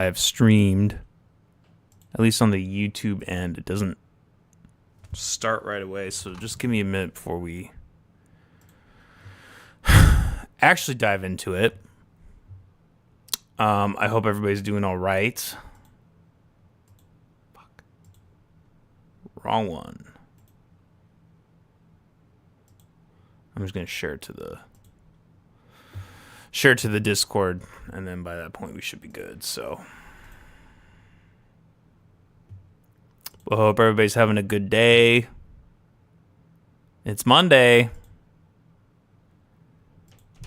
I've streamed, at least on the YouTube end, it doesn't start right away. So just give me a minute before we actually dive into it. I hope everybody's doing all right. Fuck. Wrong one. I'm just gonna share it to the Discord, and then by that point we should be good. So, I hope everybody's having a good day. It's Monday.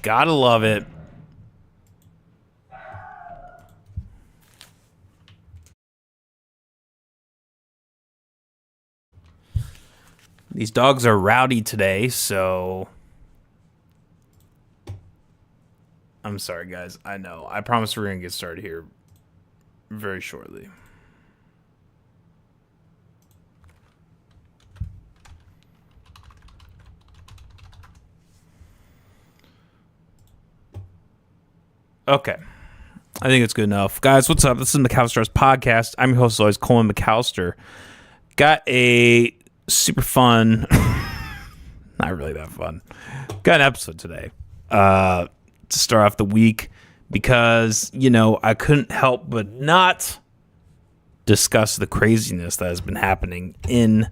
Gotta love it. These dogs are rowdy today, so I'm sorry, guys. I know. I promise we're going to get started here very shortly. Okay. I think it's good enough. Guys, what's up? This is McAllister's podcast. I'm your host, as always, Colin McAllister. Got a super fun, not really that fun, got an episode today to start off the week because, I couldn't help but not discuss the craziness that has been happening in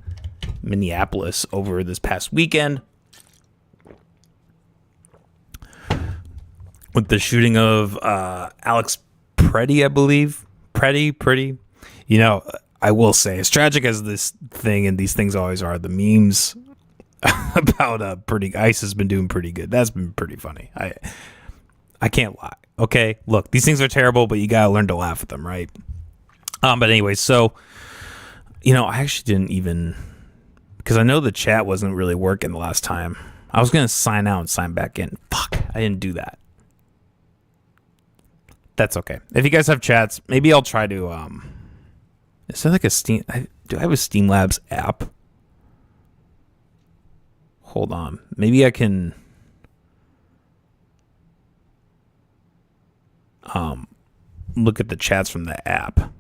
Minneapolis over this past weekend with the shooting of Alex Pretty, I believe. Pretty. I will say, as tragic as this thing and these things always are, the memes about Pretty ICE has been doing pretty good. That's been pretty funny. I can't lie. Okay, look, these things are terrible, but you gotta learn to laugh at them, right? But anyway, so I actually didn't even, because I know the chat wasn't really working the last time. I was gonna sign out and sign back in. Fuck, I didn't do that. That's okay. If you guys have chats, maybe I'll try to is there like a Steam? Do I have a Steam Labs app? Hold on. Maybe I can look at the chats from the app.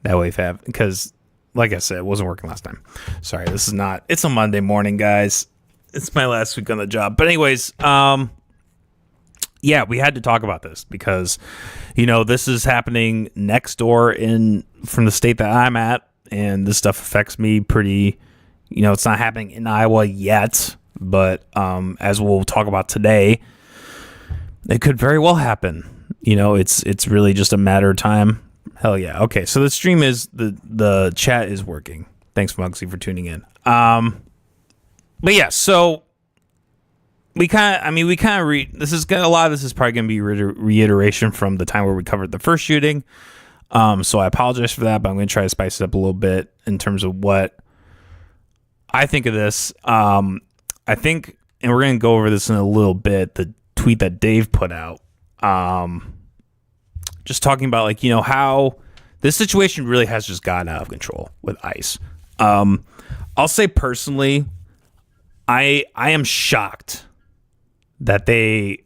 That way, because like I said, it wasn't working last time. Sorry, it's a Monday morning, guys. It's my last week on the job. But anyways, yeah, we had to talk about this because, this is happening next door from the state that I'm at, and this stuff affects me pretty, it's not happening in Iowa yet, but as we'll talk about today, it could very well happen. It's really just a matter of time. Hell yeah. Okay, so the stream the chat is working. Thanks, Muggsy, for tuning in. But yeah, so a lot of this is probably going to be reiteration from the time where we covered the first shooting. So I apologize for that, but I'm going to try to spice it up a little bit in terms of what I think of this. I think, and we're going to go over this in a little bit, the tweet that Dave put out, just talking about how this situation really has just gotten out of control with ICE. I'll say personally, I am shocked that they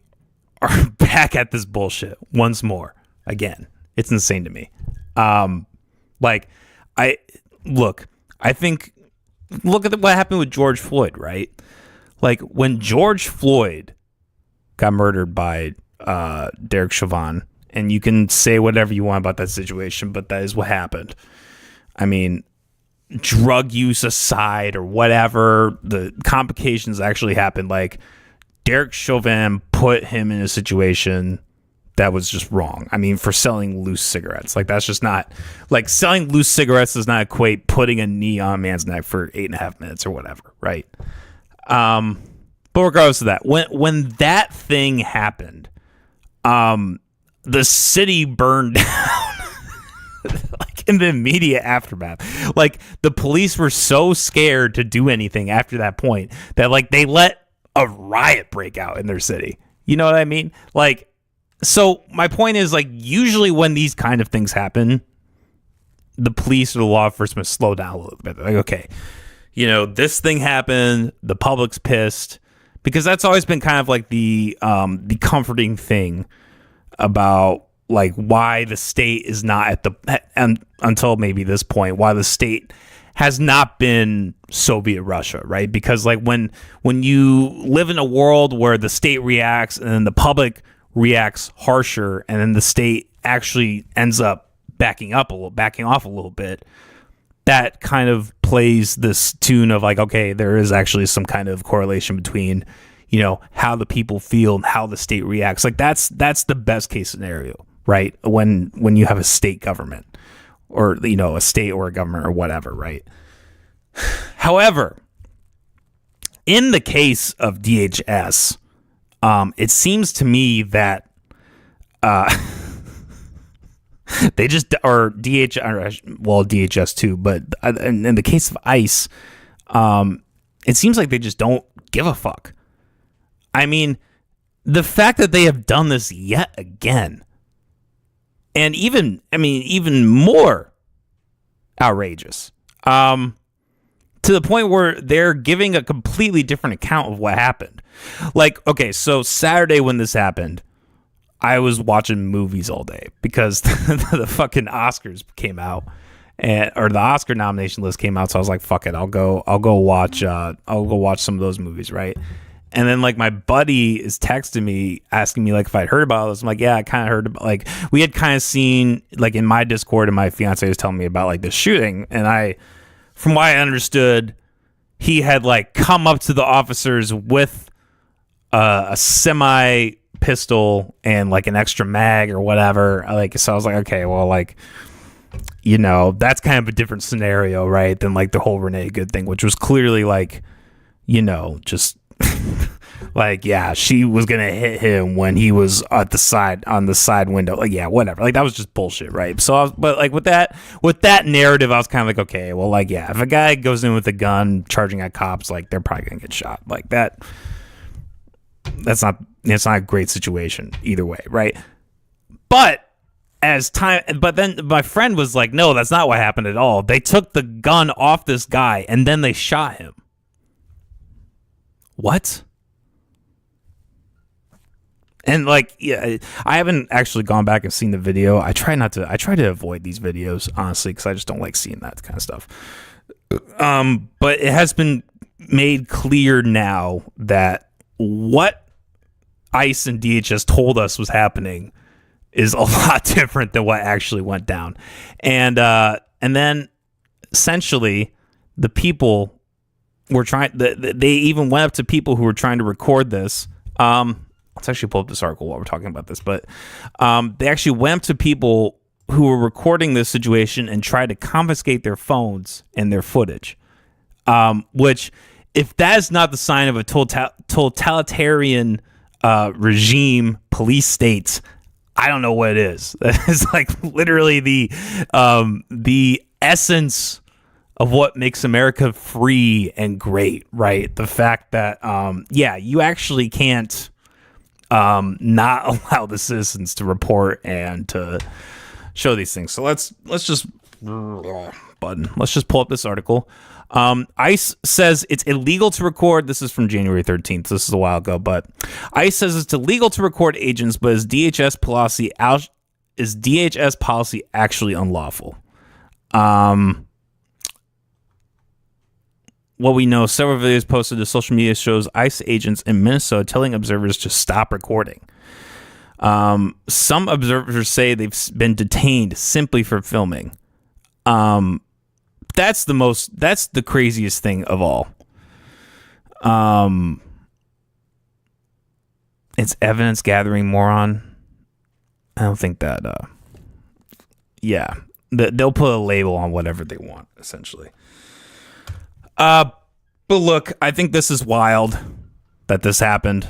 are back at this bullshit once more. Again, it's insane to me. Look at what happened with George Floyd, right? Like, when George Floyd got murdered by Derek Chauvin, and you can say whatever you want about that situation, but that is what happened. I mean, drug use aside or whatever, the complications actually happened. Like, Derek Chauvin put him in a situation that was just wrong. I mean, for selling loose cigarettes. Like, that's just not, like, selling loose cigarettes does not equate putting a knee on a man's neck for 8.5 minutes or whatever, right? But regardless of that, when that thing happened, the city burned down like in the immediate aftermath. Like, the police were so scared to do anything after that point that, like, they let a riot break out in their city. You know what I mean? Like, so my point is, like, usually when these kind of things happen, the police or the law enforcement slow down a little bit. They're like, okay, this thing happened, the public's pissed, because that's always been kind of like the comforting thing about like why the state is not at the until maybe this point, why the state has not been Soviet Russia, right? Because like when you live in a world where the state reacts and then the public reacts harsher, and then the state actually ends up backing off a little bit, that kind of plays this tune of like, okay, there is actually some kind of correlation between, you know, how the people feel and how the state reacts. Like that's the best case scenario, right? When you have a state government, or, you know, a state or a government or whatever, right? However, in the case of DHS, it seems to me that they just, or DHS too, but in the case of ICE, it seems like they just don't give a fuck. I mean, the fact that they have done this yet again, and even more outrageous, to the point where they're giving a completely different account of what happened. Like, okay, so Saturday when this happened, I was watching movies all day because the fucking Oscars came out, or the Oscar nomination list came out. So I was like, fuck it, I'll go watch some of those movies, right? And then like my buddy is texting me asking me like if I'd heard about this. I'm like, yeah, I kind of heard about, like, we had kind of seen like in my Discord, and my fiance was telling me about like the shooting, and from what I understood, he had like come up to the officers with a semi pistol and like an extra mag or whatever. Like, so I was like, okay, well, like, you know, that's kind of a different scenario, right? Than like the whole Renee Good thing, which was clearly like, you know, just like, yeah, she was gonna hit him when he was at the side, on the side window. Like, yeah, whatever. Like, that was just bullshit, right? So, but like with that narrative, I was kind of like, okay, well, like, yeah, if a guy goes in with a gun charging at cops, like, they're probably gonna get shot. Like that. It's not a great situation either way, right? But then my friend was like, no, that's not what happened at all. They took the gun off this guy and then they shot him. What? And like, yeah, I haven't actually gone back and seen the video. I try to avoid these videos, honestly, because I just don't like seeing that kind of stuff. But it has been made clear now that what ICE and DHS told us was happening is a lot different than what actually went down. And then essentially the people were they even went up to people who were trying to record this. Let's actually pull up this article while we're talking about this, but they actually went up to people who were recording this situation and tried to confiscate their phones and their footage, which, if that is not the sign of a totalitarian regime, police state, I don't know what it is. That is like literally the essence of what makes America free and great, right? The fact that you actually can't not allow the citizens to report and to show these things. So let's just pull up this article. ICE says it's illegal to record. This is from January 13th. This is a while ago, but ICE says it's illegal to record agents, but is DHS policy actually unlawful? What we know, several videos posted to social media shows ICE agents in Minnesota telling observers to stop recording. Some observers say they've been detained simply for filming. That's the craziest thing of all. It's evidence gathering, moron. I don't think that, they'll put a label on whatever they want, essentially. But look, I think this is wild that this happened.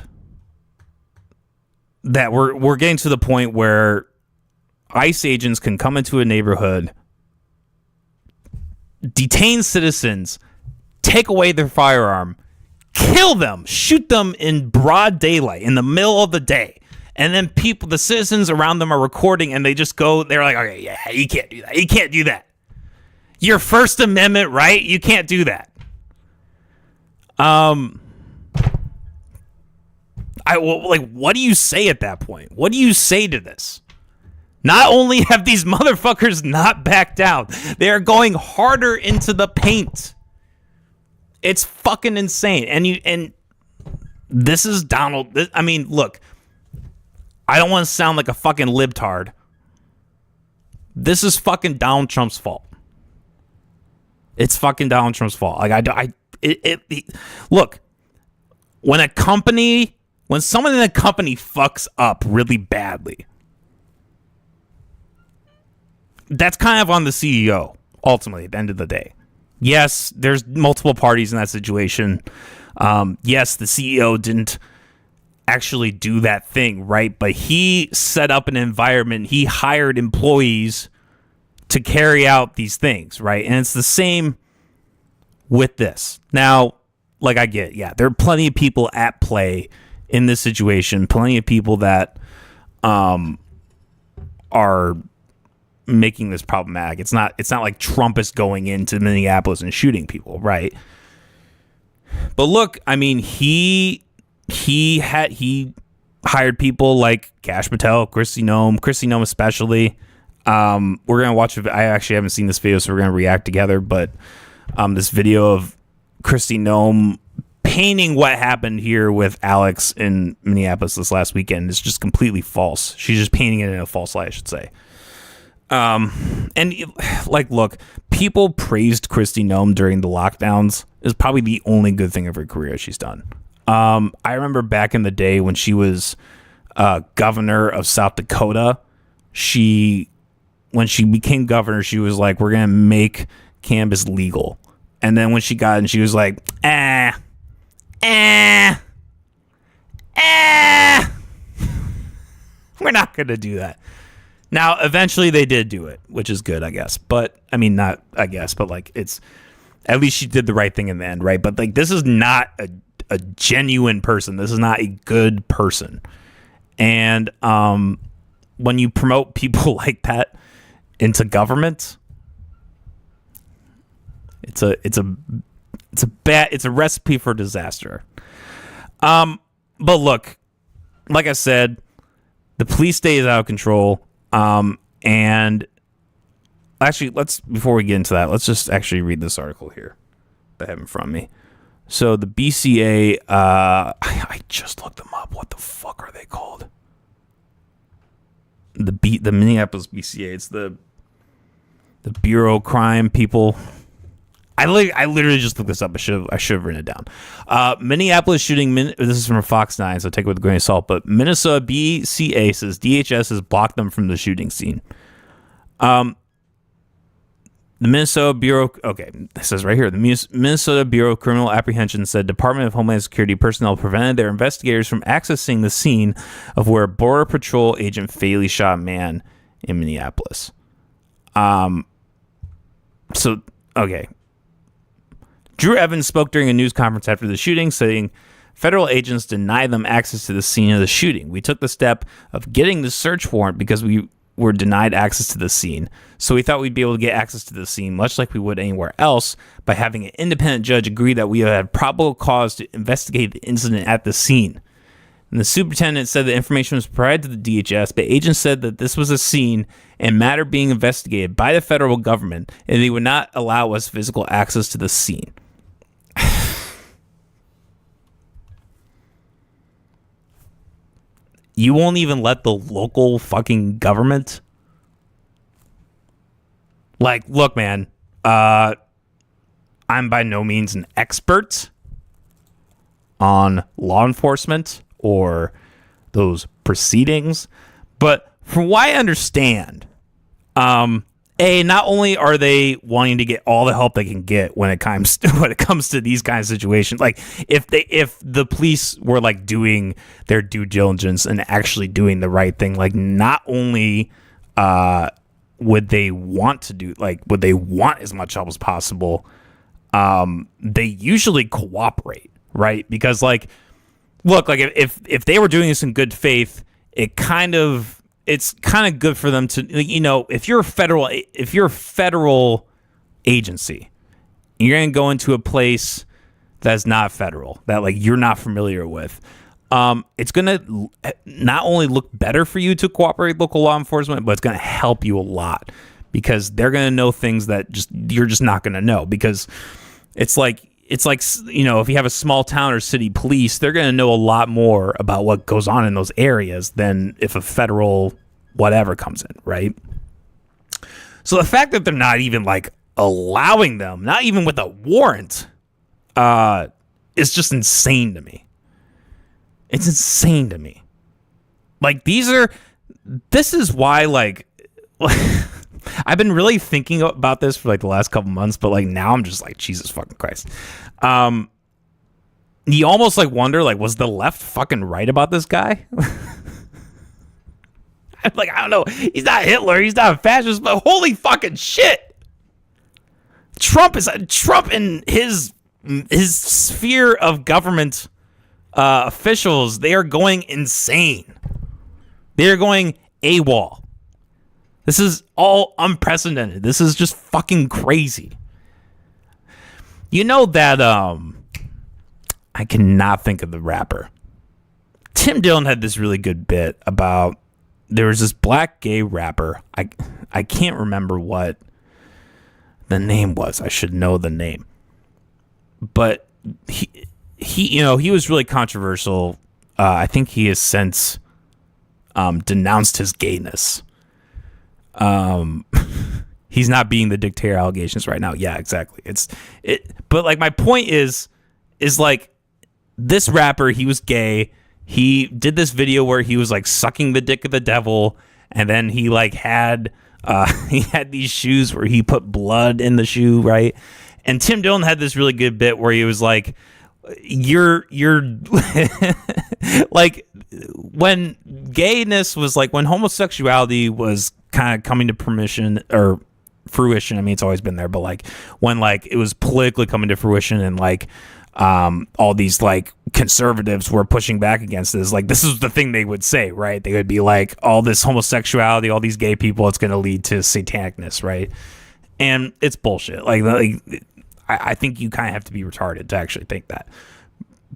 That we're getting to the point where ICE agents can come into a neighborhood, detain citizens, take away their firearm, kill them, shoot them in broad daylight in the middle of the day. And then the citizens around them are recording, and they just go, they're like, okay, yeah, you can't do that. You can't do that. Your First Amendment right? You can't do that. What do you say at that point? What do you say to this? Not only have these motherfuckers not backed down, they are going harder into the paint. It's fucking insane. And this is Donald. I mean, look, I don't want to sound like a fucking libtard. This is fucking Donald Trump's fault. It's fucking Donald Trump's fault. Like look, when someone in a company fucks up really badly, that's kind of on the CEO, ultimately, at the end of the day. Yes, there's multiple parties in that situation. Yes, the CEO didn't actually do that thing, right? But he set up an environment. He hired employees to carry out these things, right? And it's the same with this. Now, like I get, yeah, there are plenty of people at play in this situation. Plenty of people that are making this problematic. It's not like Trump is going into Minneapolis and shooting people, right? But look, I mean, he hired people like Kash Patel, Kristi Noem especially. We're gonna watch it. I actually haven't seen this video, so we're gonna react together. But this video of Kristi Noem painting what happened here with Alex in Minneapolis this last weekend is just completely false. She's just painting it in a false light, I should say. And like, look, people praised Kristi Noem during the lockdowns. Is probably the only good thing of her career she's done. I remember back in the day when she was governor of South Dakota, when she became governor, she was like, we're going to make cannabis legal. And then when she got in, she was like, we're not going to do that. Now, eventually they did do it, which is good, I guess. But, I mean, not, I guess, but like, it's, at least she did the right thing in the end, right? But like, this is not a genuine person. This is not a good person. And when you promote people like that into government, it's a recipe for disaster. But look, like I said, the police state is out of control. And actually, before we get into that, let's just actually read this article here that I have in front of me. So the BCA, I just looked them up. What the fuck are they called? The Minneapolis BCA. It's the Bureau of Crime people. I literally just looked this up. I should have written it down. Minneapolis shooting. This is from Fox 9, so take it with a grain of salt. But Minnesota BCA says DHS has blocked them from the shooting scene. The Minnesota Bureau, okay, it says right here, the Minnesota Bureau of Criminal Apprehension said Department of Homeland Security personnel prevented their investigators from accessing the scene of where Border Patrol agent fatally shot a man in Minneapolis. So, okay. Drew Evans spoke during a news conference after the shooting, saying federal agents denied them access to the scene of the shooting. We took the step of getting the search warrant because we were denied access to the scene. So we thought we'd be able to get access to the scene, much like we would anywhere else, by having an independent judge agree that we had probable cause to investigate the incident at the scene. And the superintendent said the information was provided to the DHS, but agents said that this was a scene and matter being investigated by the federal government, and they would not allow us physical access to the scene. You won't even let the local fucking government? Like, look, man, I'm by no means an expert on law enforcement or those proceedings, but from what I understand, not only are they wanting to get all the help they can get when it comes to these kinds of situations, like if the police were like doing their due diligence and actually doing the right thing, like not only would they want as much help as possible, they usually cooperate, right? Because like, look, like if they were doing this in good faith, it's kind of good for them to, you know, if you're a federal agency, you're going to go into a place that's not federal, that like you're not familiar with. it's going to not only look better for you to cooperate with local law enforcement, but it's going to help you a lot because they're going to know things that you're just not going to know, because it's like, you know, if you have a small town or city police, they're going to know a lot more about what goes on in those areas than if a federal whatever comes in, right? So the fact that they're not even like allowing them, not even with a warrant, is just insane to me. It's insane to me. Like, this is why, like, I've been really thinking about this for like the last couple months, but like now I'm just like, Jesus fucking Christ. You almost like wonder, like, was the left fucking right about this guy? Like, I don't know. He's not Hitler. He's not a fascist, but holy fucking shit. Trump and his sphere of government officials, they are going insane. They are going AWOL. This is all unprecedented. This is just fucking crazy. You know that, I cannot think of the rapper. Tim Dillon had this really good bit about, there was this black gay rapper. I can't remember what the name was. I should know the name. But he you know, he was really controversial. I think he has since denounced his gayness. He's not being the dictator allegations right now. Yeah, exactly. But like my point is like, this rapper, he was gay. He did this video where he was like sucking the dick of the devil, and then he like had he had these shoes where he put blood in the shoe, right? And Tim Dillon had this really good bit where he was like, you're like, when gayness was like, when homosexuality was kind of coming to fruition. I mean, it's always been there, but like when like it was politically coming to fruition, and like all these like conservatives were pushing back against this, like this is the thing they would say, right? They would be like, all this homosexuality, all these gay people, it's going to lead to satanicness, right? And it's bullshit. Like I think you kind of have to be retarded to actually think that.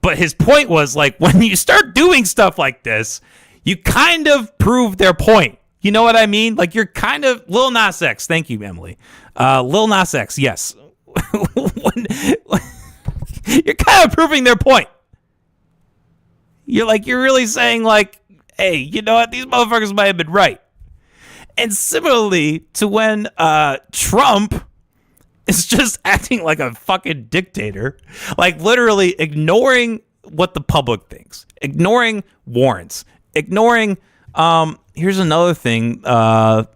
But his point was like, when you start doing stuff like this, you kind of prove their point. You know what I mean? Like, you're kind of Lil Nas X. Thank you, Emily. Lil Nas X. Yes. You're kind of proving their point. You're really saying like, hey, you know what? These motherfuckers might have been right. And similarly to when Trump is just acting like a fucking dictator, like literally ignoring what the public thinks, ignoring warrants, ignoring, here's another thing. Did I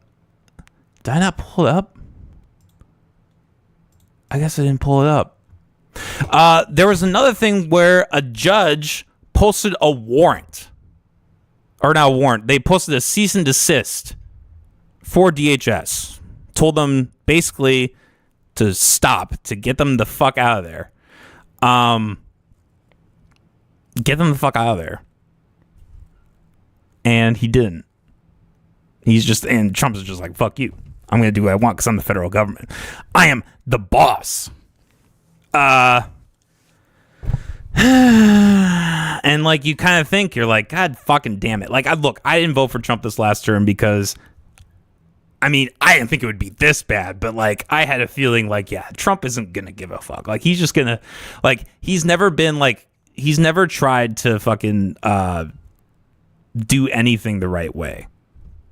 not pull it up? I guess I didn't pull it up. There was another thing where a judge posted a warrant. Or not a warrant. They posted a cease and desist for DHS. Told them basically to stop, to get them the fuck out of there. Get them the fuck out of there. And he didn't. And Trump's just like, fuck you. I'm going to do what I want because I'm the federal government. I am the boss. And like, you kind of think, you're like, God fucking damn it. Like, I didn't vote for Trump this last term because, I mean, I didn't think it would be this bad, but like, I had a feeling like, yeah, Trump isn't going to give a fuck. Like, he's just going to, like, he's never tried to fucking, do anything the right way.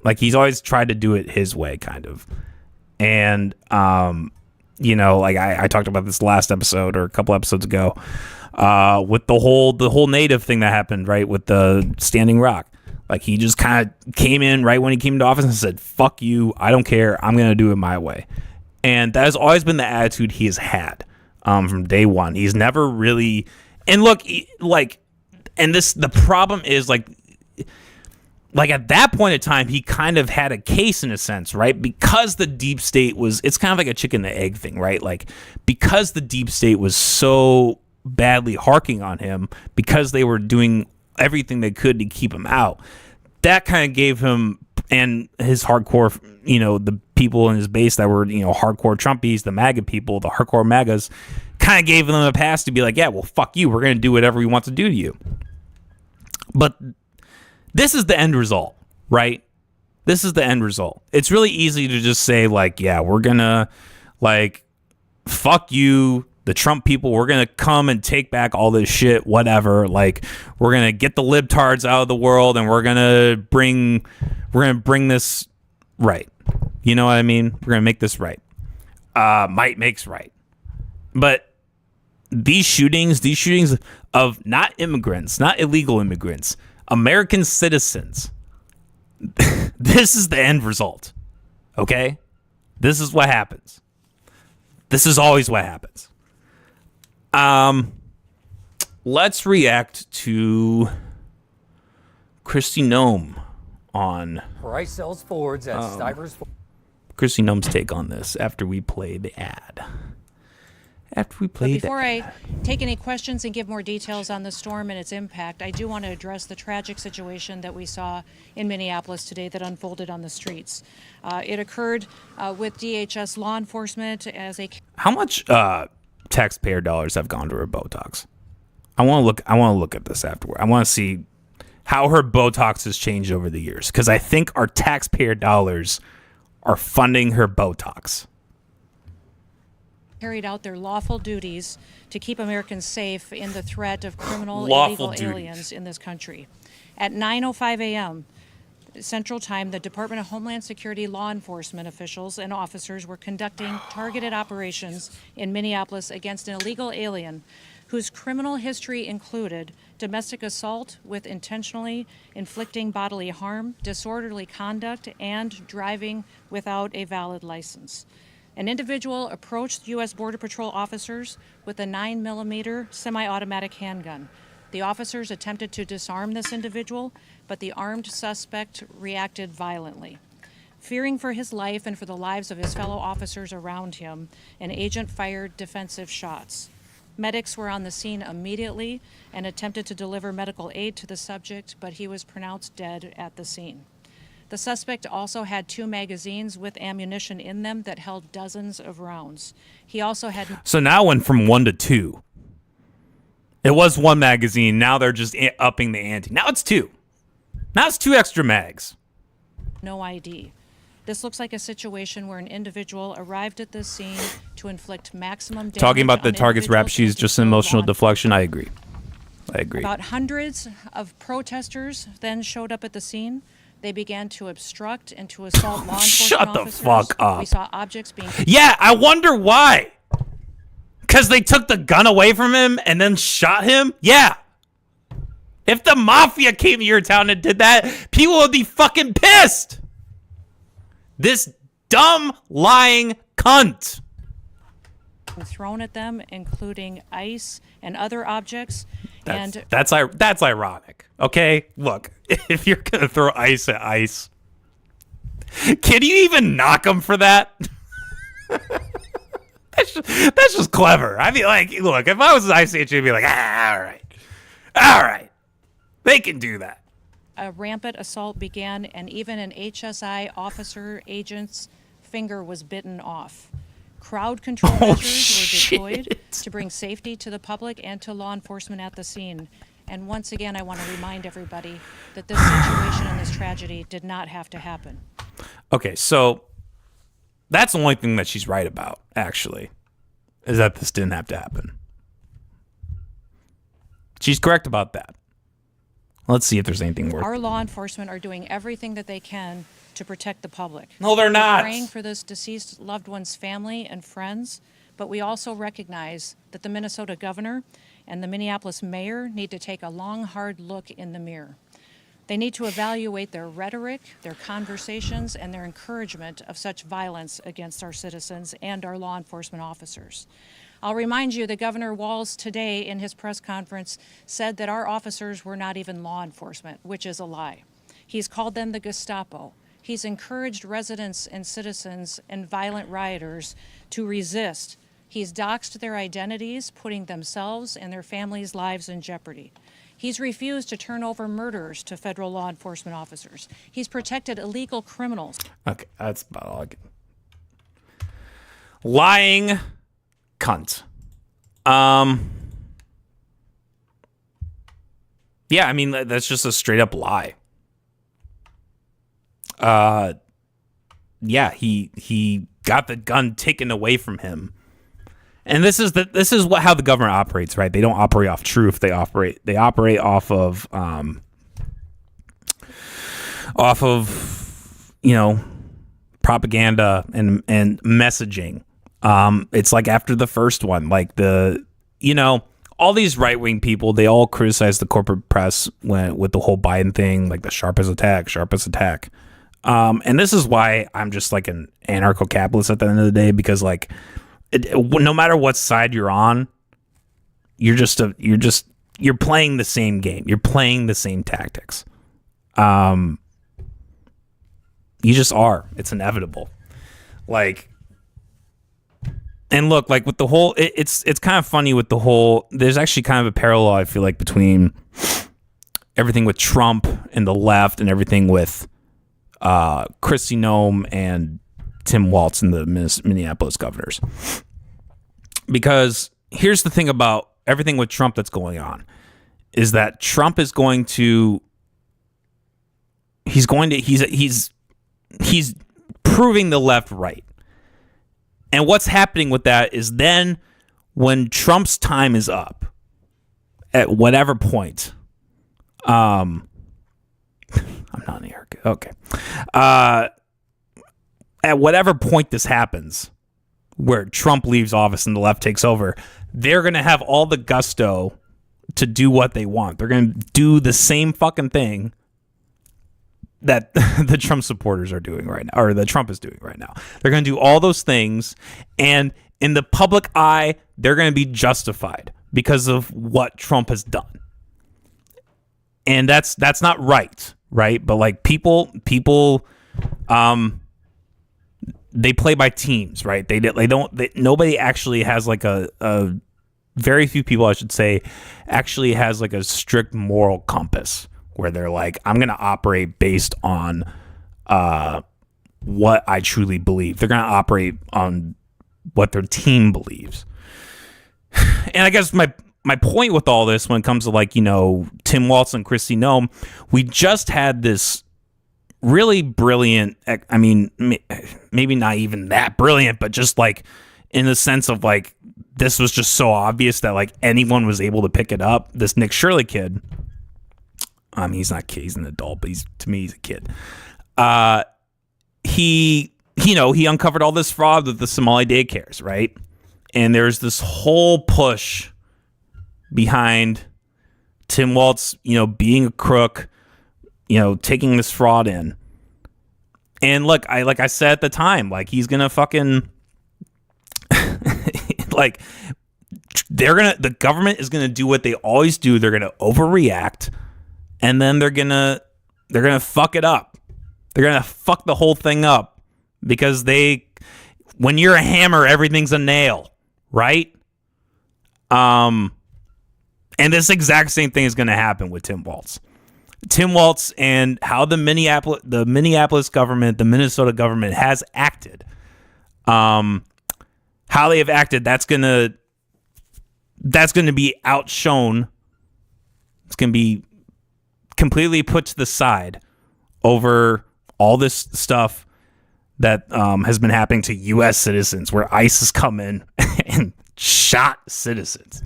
Like, he's always tried to do it his way, kind of. And, you know, like I talked about this last episode or a couple episodes ago, with the whole native thing that happened, right, with the Standing Rock. Like, he just kind of came in right when he came into office and said, fuck you, I don't care, I'm going to do it my way. And that has always been the attitude he has had from day one. He's never really, and look, the problem is like at that point in time, he kind of had a case in a sense, right? Because the deep state it's kind of like a chicken and egg thing, right? Like, because the deep state was so badly harking on him, because they were doing everything they could to keep him out, that kind of gave him and his hardcore, you know, the people in his base that were, you know, hardcore Trumpies, the MAGA people, the hardcore MAGAs, kind of gave them a pass to be like, yeah, well, fuck you, we're going to do whatever we want to do to you. But this is the end result, right? This is the end result. It's really easy to just say, like, yeah, we're going to, like, fuck you, the Trump people. We're going to come and take back all this shit, whatever. Like, we're going to get the libtards out of the world, and we're going to bring this right. You know what I mean? We're going to make this right. Might makes right. But these shootings of not immigrants, not illegal immigrants, American citizens, this is the end result. Okay? This is what happens. This is always what happens. Let's react to Kristi Noem on Price sells Fords at Stivers. Kristi Noem's take on this after we play the ad. Before I take any questions and give more details on the storm and its impact, I do want to address the tragic situation that we saw in Minneapolis today that unfolded on the streets. It occurred with DHS law enforcement as a... How much taxpayer dollars have gone to her Botox? I want to look at this afterward. I want to see how her Botox has changed over the years, because I think our taxpayer dollars are funding her Botox. Carried out their lawful duties to keep Americans safe in the threat of criminal Lawful illegal aliens in this country. At 9:05 a.m. Central Time, the Department of Homeland Security law enforcement officials and officers were conducting targeted operations in Minneapolis against an illegal alien whose criminal history included domestic assault with intentionally inflicting bodily harm, disorderly conduct, and driving without a valid license. An individual approached U.S. Border Patrol officers with a 9mm semi-automatic handgun. The officers attempted to disarm this individual, but the armed suspect reacted violently. Fearing for his life and for the lives of his fellow officers around him, an agent fired defensive shots. Medics were on the scene immediately and attempted to deliver medical aid to the subject, but he was pronounced dead at the scene. The suspect also had 2 magazines with ammunition in them that held dozens of rounds. He also had... So now went from 1 to 2. It was 1 magazine. Now they're just upping the ante. Now it's 2. Now it's 2 extra mags. No ID. This looks like a situation where an individual arrived at this scene to inflict maximum damage. Talking about the on target's rap individuals she's who just an disturbed emotional law deflection. I agree. About hundreds of protesters then showed up at the scene. They began to obstruct and to assault law enforcement Shut the officers. fuck up. We saw objects being... Yeah, I wonder why. Because they took the gun away from him and then shot him? Yeah. If the mafia came to your town and did that, people would be fucking pissed. This dumb, lying cunt. thrown at them, including ice and other objects. That's ironic. Okay, look, if you're gonna throw ice at ice, can you even knock them for that? That's just clever. I mean, like, look, if I was an ice agent, I'd be like, all right, they can do that. A rampant assault began, and even an HSI officer agent's finger was bitten off. Crowd control measures were deployed to bring safety to the public and to law enforcement at the scene. And once again, I want to remind everybody that this situation and this tragedy did not have to happen. Okay, so that's the only thing that she's right about, actually, is that this didn't have to happen. She's correct about that. Let's see if there's anything worth. Our law enforcement are doing everything that they can to protect the public. No, they're not. We're praying for this deceased loved one's family and friends, but we also recognize that the Minnesota governor and the Minneapolis mayor need to take a long, hard look in the mirror. They need to evaluate their rhetoric, their conversations, and their encouragement of such violence against our citizens and our law enforcement officers. I'll remind you that Governor Walz today in his press conference said that our officers were not even law enforcement, which is a lie. He's called them the Gestapo. He's encouraged residents and citizens and violent rioters to resist. He's doxed their identities, putting themselves and their families' lives in jeopardy. He's refused to turn over murderers to federal law enforcement officers. He's protected illegal criminals. Okay, that's about all I can. Lying cunt. Yeah, I mean, that's just a straight up lie. Yeah, he got the gun taken away from him. And this is how the government operates, right? They don't operate off truth. They operate off of propaganda and messaging. It's like after the first one, like all these right-wing people, they all criticize the corporate press with the whole Biden thing, like the sharpest attack. And this is why I'm just like an anarcho-capitalist at the end of the day, because like no matter what side you're on, you're playing the same game. You're playing the same tactics. You just are. It's inevitable. Like, and look, like with the whole, it's kind of funny with the whole. There's actually kind of a parallel, I feel like, between everything with Trump and the left and everything with Kristi Noem and Tim Walz and the Minneapolis governors. Because here's the thing about everything with Trump that's going on is that Trump is going to he's proving the left right. And what's happening with that is then when Trump's time is up at whatever point, I'm not in here. Okay. At whatever point this happens, where Trump leaves office and the left takes over, they're going to have all the gusto to do what they want. They're going to do the same fucking thing that the Trump supporters are doing right now, or that Trump is doing right now. They're going to do all those things, and in the public eye, they're going to be justified because of what Trump has done. And that's not right? But like people, they play by teams, right? Nobody actually has like a very few people, I should say, actually has like a strict moral compass where they're like, I'm going to operate based on what I truly believe. They're going to operate on what their team believes. And I guess my point with all this, when it comes to like, Tim Walz and Kristi Noem, we just had this really brilliant, I mean, maybe not even that brilliant, but just like in the sense of like, this was just so obvious that like anyone was able to pick it up. This Nick Shirley kid, he's not a kid, he's an adult, but to me, he's a kid. He uncovered all this fraud with the Somali daycares, right? And there's this whole push behind Tim Walz, being a crook, taking this fraud in. And look, like I said at the time, like he's gonna fucking like the government is gonna do what they always do. They're gonna overreact, and then they're gonna fuck it up. They're gonna fuck the whole thing up because when you're a hammer, everything's a nail, right? And this exact same thing is gonna happen with Tim Walz. Tim Walz and how the Minneapolis government, the Minnesota government has acted, how they have acted, that's gonna be outshone. It's gonna be completely put to the side over all this stuff that has been happening to U.S. citizens, where ICE has come in and shot citizens.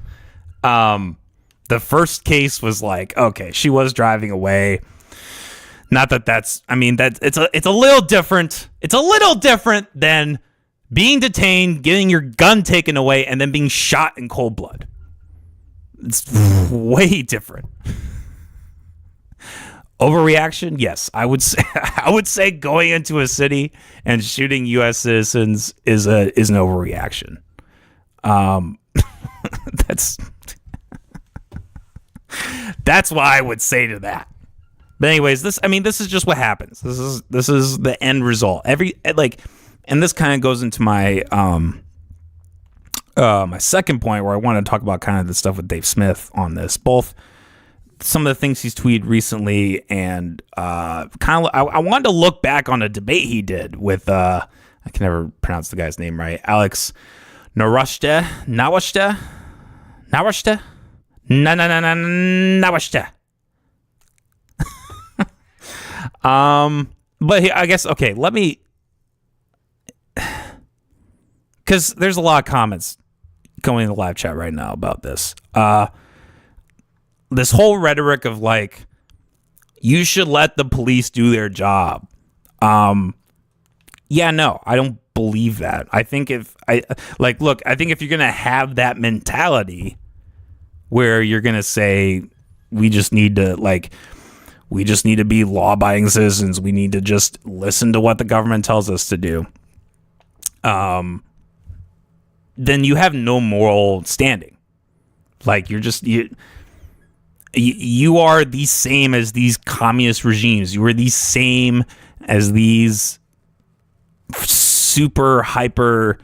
The first case was like, okay, she was driving away. Not that it's a little different. It's a little different than being detained, getting your gun taken away, and then being shot in cold blood. It's way different. Overreaction? Yes, I would say going into a city and shooting U.S. citizens is an overreaction. That's why I would say to that. But anyways, this is just what happens. This is the end result. And this kind of goes into my my second point, where I want to talk about kind of the stuff with Dave Smith on this, both some of the things he's tweeted recently and I wanted to look back on a debate he did with I can never pronounce the guy's name right, Alex Nawashta. But I guess, okay, let me, because there's a lot of comments going in the live chat right now about this. This whole rhetoric of like, you should let the police do their job. Yeah, no, I don't believe that. I think I think if you're going to have that mentality where you're going to say, we just need to be law-abiding citizens. We need to just listen to what the government tells us to do. Then you have no moral standing. Like you are the same as these communist regimes. You are the same as these super hyper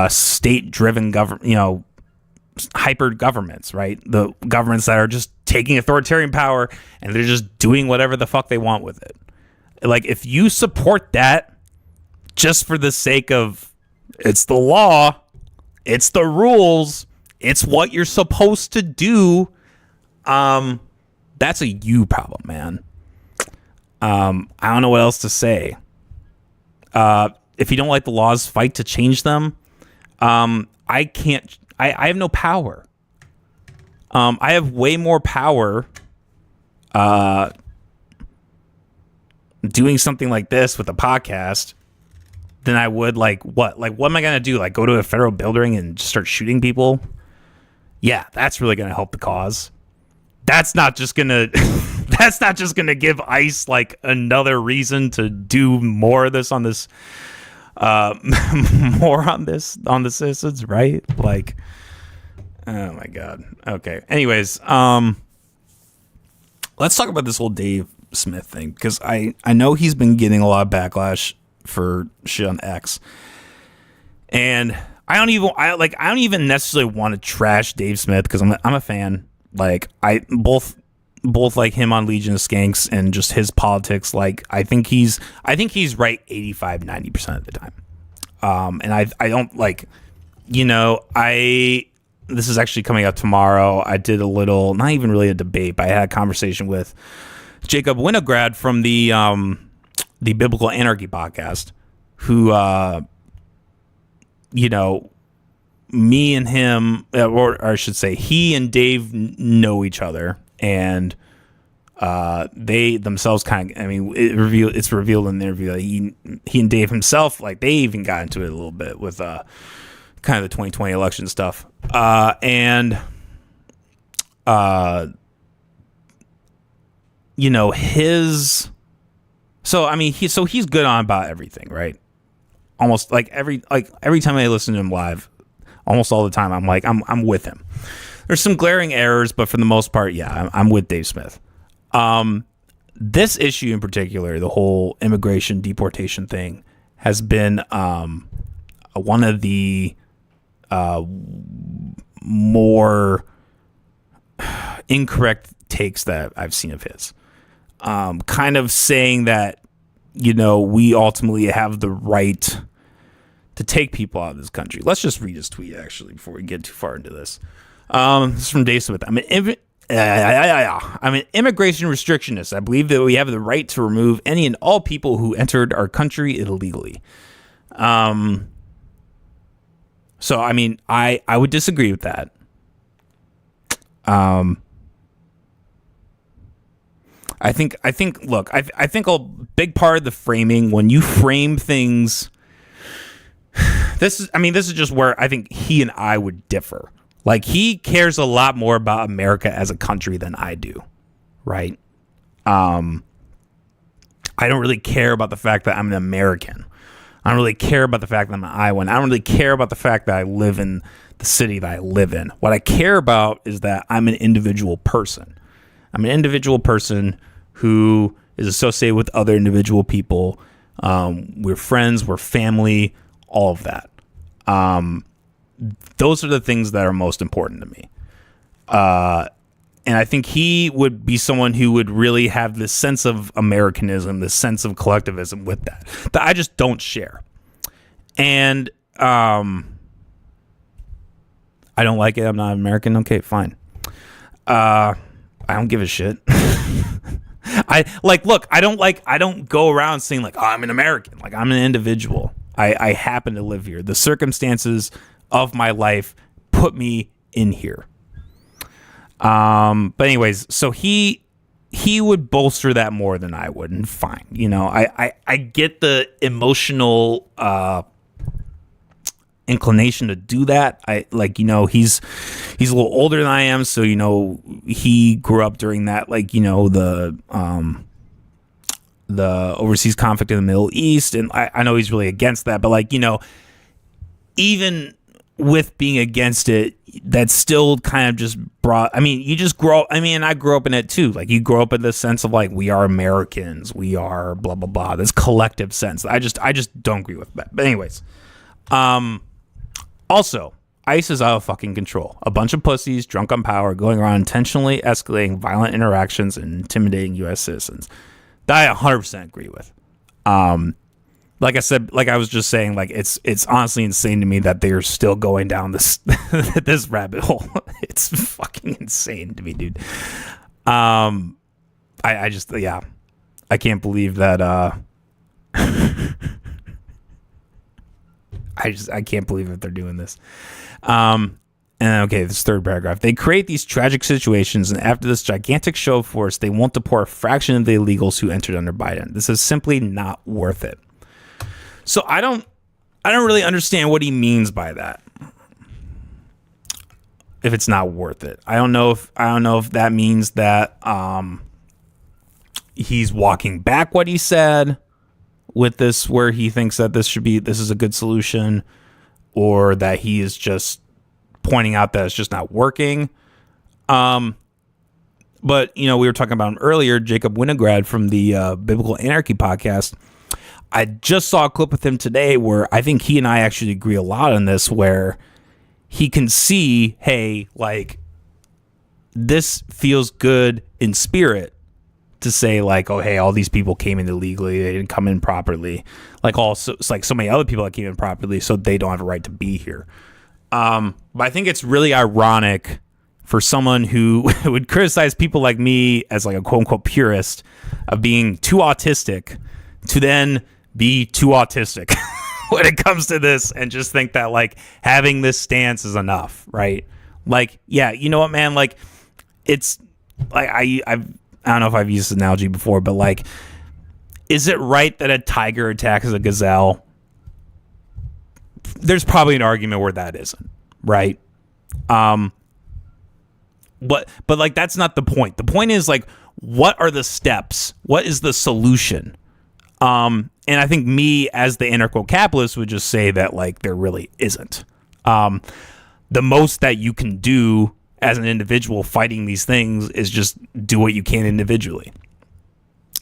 state-driven government, hyper governments, right? The governments that are just taking authoritarian power and they're just doing whatever the fuck they want with it. Like, if you support that just for the sake of it's the law, it's the rules, it's what you're supposed to do, that's a you problem, man. I don't know what else to say. If you don't like the laws, fight to change them. I have no power. I have way more power doing something like this with a podcast than I would what am I going to do? Like, go to a federal building and just start shooting people? Yeah, that's really going to help the cause. That's not just going to give ICE like another reason to do more of this on this more on the citizens, right? Like, oh my god. Okay. Anyways, let's talk about this whole Dave Smith thing, because I know he's been getting a lot of backlash for shit on X, and I don't even necessarily want to trash Dave Smith, because I'm a fan. Like, both like him on Legion of Skanks and just his politics. Like, I think he's right 85-90% of the time. And I don't like, this is actually coming up tomorrow. I did a little, not even really a debate, but I had a conversation with Jacob Winograd from the Biblical Anarchy podcast, who, me and him, or I should say, he and Dave know each other, and they themselves it's revealed in the interview that he and Dave himself, like, they even got into it a little bit with kind of the 2020 election stuff, he's good on about everything, right? Almost like every time I listen to him live, almost all the time, I'm like, I'm with him. There's some glaring errors, but for the most part, yeah, I'm with Dave Smith. This issue in particular, the whole immigration deportation thing, has been one of the more incorrect takes that I've seen of his. Kind of saying that, we ultimately have the right to take people out of this country. Let's just read his tweet, actually, before we get too far into this. This is from Dave Smith. I'm an immigration restrictionist. I believe that we have the right to remove any and all people who entered our country illegally. So, I would disagree with that. I think a big part of the framing, when you frame things, this is just where I think he and I would differ. Like, he cares a lot more about America as a country than I do, right? I don't really care about the fact that I'm an American. I don't really care about the fact that I'm an Iowan. I don't really care about the fact that I live in the city that I live in. What I care about is that I'm an individual person. I'm an individual person who is associated with other individual people. We're friends, we're family, all of that. Those are the things that are most important to me. And I think he would be someone who would really have this sense of Americanism, this sense of collectivism with that I just don't share. And I don't like it. I'm not American. Okay, fine. I don't give a shit. Look, I don't go around saying like, oh, I'm an American. Like, I'm an individual. I happen to live here. The circumstances of my life put me in here. But anyways, so he would bolster that more than I would, and fine. You know, I get the emotional inclination to do that. I like, you know, he's a little older than I am, so you know, he grew up during that, like, you know, the overseas conflict in the Middle East, and I know he's really against that, but like, you know, even with being against it, that's still kind of just brought, I mean, you just grow, I mean, I grew up in it too. Like, you grow up in the sense of like, we are Americans, we are blah, blah, blah, this collective sense. I just don't agree with that. But anyways, also, ICE is out of fucking control. A bunch of pussies drunk on power going around intentionally escalating violent interactions and intimidating U.S. citizens. That I 100% agree with. Like I said, like I was just saying, like it's honestly insane to me that they're still going down this this rabbit hole. It's fucking insane to me, dude. I just, yeah, I can't believe that. I can't believe that they're doing this. And okay, this third paragraph. They create these tragic situations, and after this gigantic show of force, they won't deport a fraction of the illegals who entered under Biden. This is simply not worth it. So I don't really understand what he means by that. If it's not worth it, I don't know if that means that he's walking back what he said with this, where he thinks that this is a good solution, or that he is just pointing out that it's just not working. But you know, we were talking about him earlier, Jacob Winograd from the Biblical Anarchy podcast. I just saw a clip with him today where I think he and I actually agree a lot on this, where he can see, hey, like, this feels good in spirit to say like, oh, hey, all these people came in illegally, they didn't come in properly. Like, also, it's like so many other people that came in properly, so they don't have a right to be here. But I think it's really ironic for someone who would criticize people like me as like a quote unquote purist of being too autistic to then be too autistic when it comes to this, and just think that like having this stance is enough, right? Like, yeah, you know what, man? Like, it's like I don't know if I've used this analogy before, but like, is it right that a tiger attacks a gazelle? There's probably an argument where that isn't, right? But like, that's not the point. The point is like, what are the steps? What is the solution? And I think me as the anarcho-capitalist would just say that like there really isn't. The most that you can do as an individual fighting these things is just do what you can individually.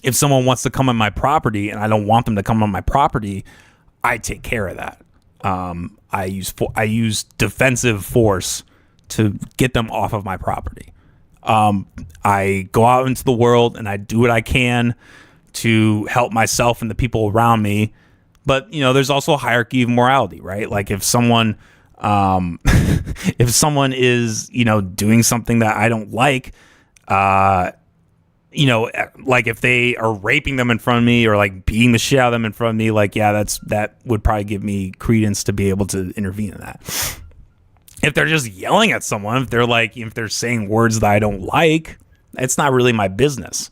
If someone wants to come on my property and I don't want them to come on my property, I take care of that. I use defensive force to get them off of my property. I go out into the world and I do what I can to help myself and the people around me. But, you know, there's also a hierarchy of morality, right? Like if someone is, you know, doing something that I don't like, you know, like if they are raping them in front of me or like beating the shit out of them in front of me, like, yeah, that would probably give me credence to be able to intervene in that. If they're just yelling at someone, if they're saying words that I don't like, it's not really my business.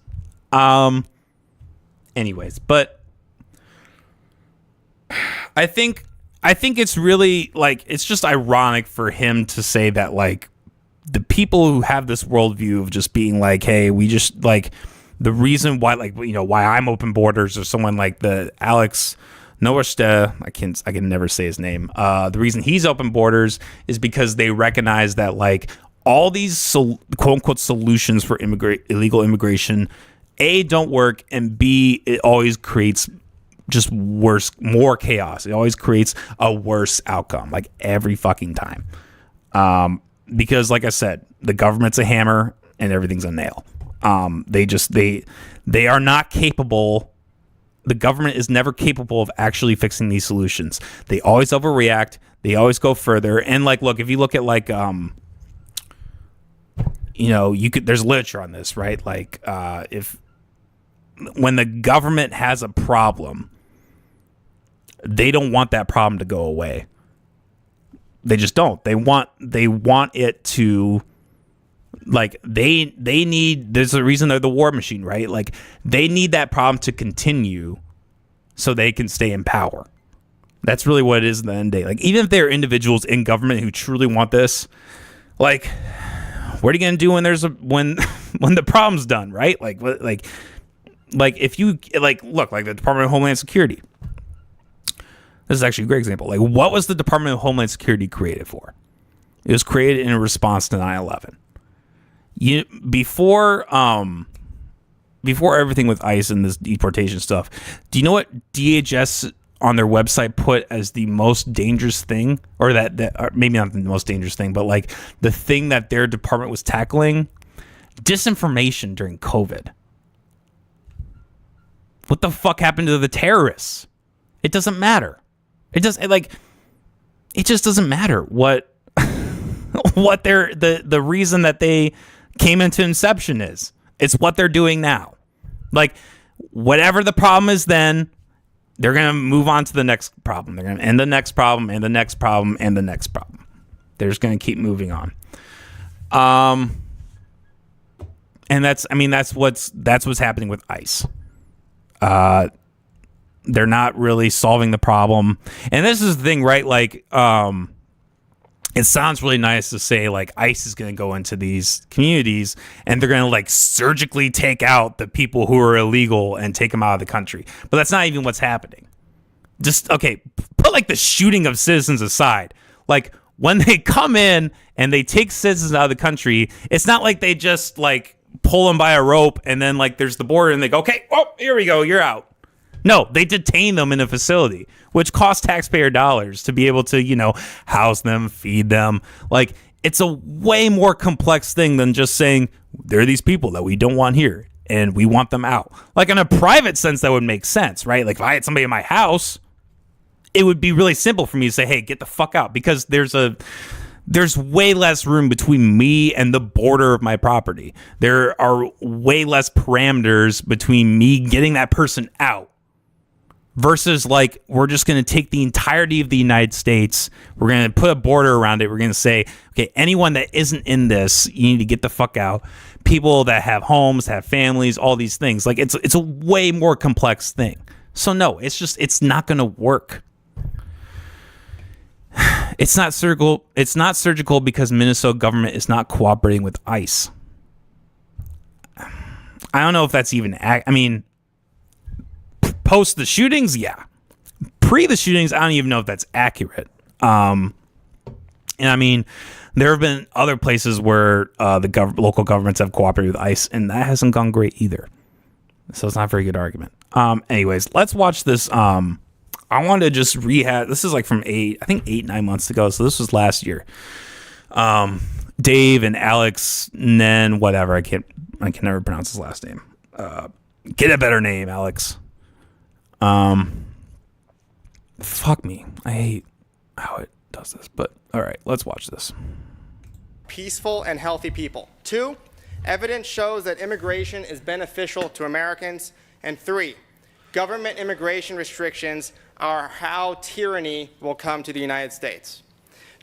Anyways, but I think it's really like, it's just ironic for him to say that like the people who have this worldview of just being like, hey, we just like the reason why, like, you know, why I'm open borders, or someone like the Alex Nowakste, I can never say his name. The reason he's open borders is because they recognize that like all these quote unquote solutions for illegal immigration, A, don't work, and B, it always creates just more chaos. It always creates a worse outcome, like every fucking time. Because like I said, the government's a hammer and everything's a nail. They are not capable. The government is never capable of actually fixing these solutions. They always overreact. They always go further. And like, look, if you look at like, you know, there's literature on this, right? Like, if when the government has a problem, they don't want that problem to go away. They just don't. They want it to, like, they need, there's a reason they're the war machine, right? Like, they need that problem to continue so they can stay in power. That's really what it is at the end of the day. Like, even if there are individuals in government who truly want this, like, what are you gonna do when there's when the problem's done, right? Like if you look, like the Department of Homeland Security. This is actually a great example. Like, what was the Department of Homeland Security created for? It was created in response to 9/11. Before everything with ICE and this deportation stuff, do you know what DHS on their website put as the most dangerous thing, or or maybe not the most dangerous thing, but like the thing that their department was tackling? Disinformation during COVID. What the fuck happened to the terrorists? It doesn't matter. It just doesn't matter what the reason that they came into inception is. It's what they're doing now. Like, whatever the problem is then, they're going to move on to the next problem. They're going to end the next problem and the next problem and the next problem. They're just going to keep moving on. And that's what's happening with ICE. They're not really solving the problem. And this is the thing, right? Like, it sounds really nice to say, like, ICE is going to go into these communities and they're going to, like, surgically take out the people who are illegal and take them out of the country. But that's not even what's happening. Just, okay, put, like, the shooting of citizens aside. Like, when they come in and they take citizens out of the country, it's not like they just, like, pull them by a rope and then, like, there's the border and they go, okay, oh, here we go, you're out. No, they detain them in a facility, which costs taxpayer dollars to be able to, house them, feed them. Like, it's a way more complex thing than just saying, there are these people that we don't want here and we want them out. Like, in a private sense, that would make sense, right? Like, if I had somebody in my house, it would be really simple for me to say, hey, get the fuck out, because there's way less room between me and the border of my property. There are way less parameters between me getting that person out versus, like, we're just going to take the entirety of the United States. We're going to put a border around it. We're going to say, okay, anyone that isn't in this, you need to get the fuck out. People that have homes, have families, all these things. Like, it's a way more complex thing. So no, it's not going to work. It's not surgical. It's not surgical because Minnesota government is not cooperating with ICE. I don't know if that's even. Post the shootings, yeah. Pre the shootings, I don't even know if that's accurate. And I mean, there have been other places where local governments have cooperated with ICE, and that hasn't gone great either. So it's not a very good argument. Anyways, let's watch this. I wanted to just rehash. This is like from 9 months ago. So this was last year. Dave and Alex Nen, whatever. I can never pronounce his last name. Get a better name, Alex. Fuck me. I hate how it does this. But all right, let's watch this. Peaceful and healthy people. 2, evidence shows that immigration is beneficial to Americans. And 3, government immigration restrictions are how tyranny will come to the United States.